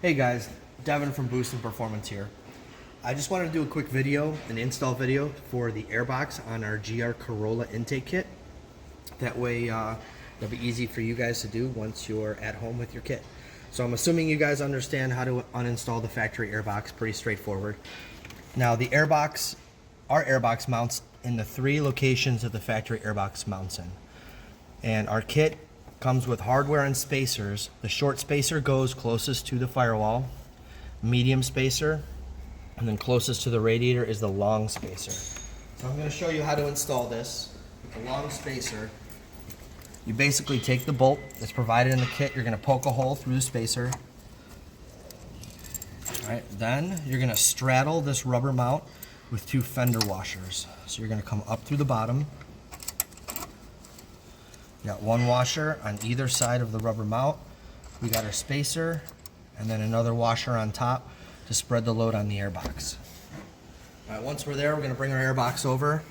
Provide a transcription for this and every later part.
Hey guys, Devin from Boostin Performance here. I just wanted to do a quick video, an install video for the airbox on our GR Corolla intake kit. That way it'll be easy for you guys to do once you're at home with your kit. So I'm assuming you guys understand how to uninstall the factory airbox, pretty straightforward. Now the airbox, our airbox mounts in the 3 locations that the factory airbox mounts in. And our kit comes with hardware and spacers. The short spacer goes closest to the firewall, medium spacer, and then closest to the radiator is the long spacer. So I'm going to show you how to install this with the long spacer. You basically take the bolt that's provided in the kit, you're going to poke a hole through the spacer. All right, then you're going to straddle this rubber mount with 2 fender washers. So you're going to come up through the bottom. We got 1 washer on either side of the rubber mount. We got our spacer and then another washer on top to spread the load on the airbox. All right, once we're there, we're going to bring our airbox over.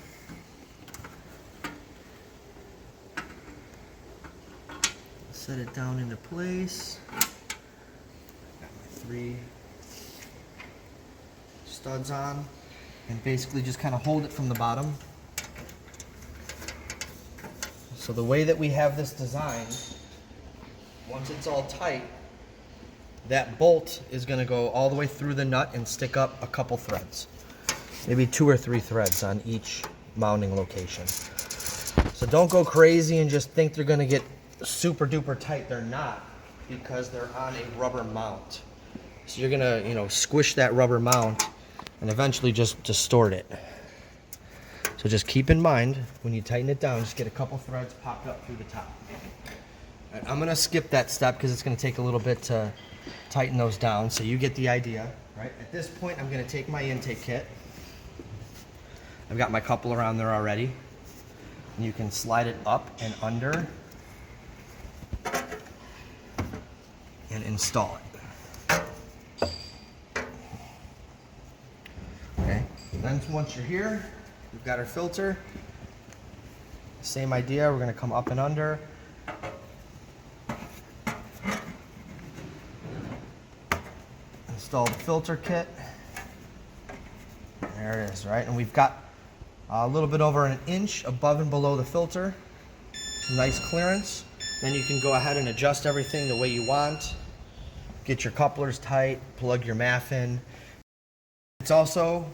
Set it down into place. Got my 3 studs on, and basically just kind of hold it from the bottom. So the way that we have this designed, once it's all tight, that bolt is going to go all the way through the nut and stick up a couple threads. Maybe 2 or 3 threads on each mounting location. So don't go crazy and just think they're going to get super duper tight. They're not, because they're on a rubber mount. So you're going to, squish that rubber mount and eventually just distort it. So just keep in mind, when you tighten it down, just get a couple threads popped up through the top. Right, I'm going to skip that step because it's going to take a little bit to tighten those down, so you get the idea. Right? At this point, I'm going to take my intake kit. I've got my couple around there already. And you can slide it up and under and install it. Okay, then once you're here, we've got our filter. Same idea, we're going to come up and under. Install the filter kit. There it is, right? And we've got a little bit over 1 inch above and below the filter. Nice clearance. Then you can go ahead and adjust everything the way you want. Get your couplers tight, plug your MAF in. It's also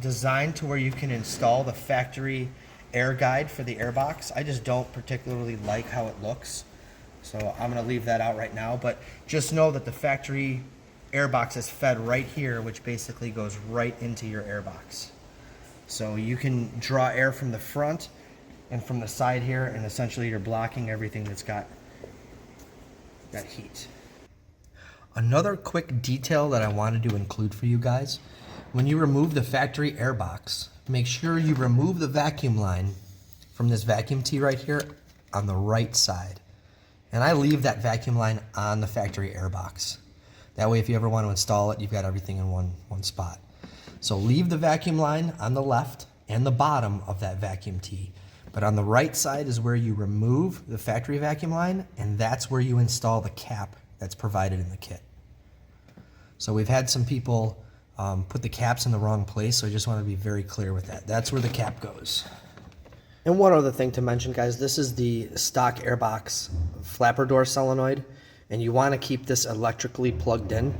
designed to where you can install the factory air guide for the airbox. I just don't particularly like how it looks, so I'm going to leave that out right now. But just know that the factory airbox is fed right here, which basically goes right into your airbox. So you can draw air from the front and from the side here, and essentially you're blocking everything that's got heat. Another quick detail that I wanted to include for you guys: when you remove the factory airbox, make sure you remove the vacuum line from this vacuum tee right here on the right side. And I leave that vacuum line on the factory airbox. That way, if you ever want to install it, you've got everything in one spot. So leave the vacuum line on the left and the bottom of that vacuum tee. But on the right side is where you remove the factory vacuum line, and that's where you install the cap that's provided in the kit. So we've had some people put the caps in the wrong place, so I just want to be very clear with that. That's where the cap goes. And one other thing to mention, guys, this is the stock airbox flapper door solenoid, and you want to keep this electrically plugged in.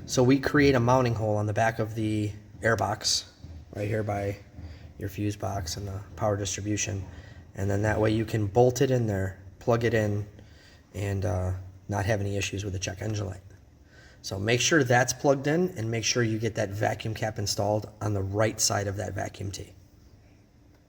So we create a mounting hole on the back of the airbox right here by your fuse box and the power distribution, and then that way you can bolt it in there, plug it in, and not have any issues with the check engine light. So make sure that's plugged in, and make sure you get that vacuum cap installed on the right side of that vacuum tee.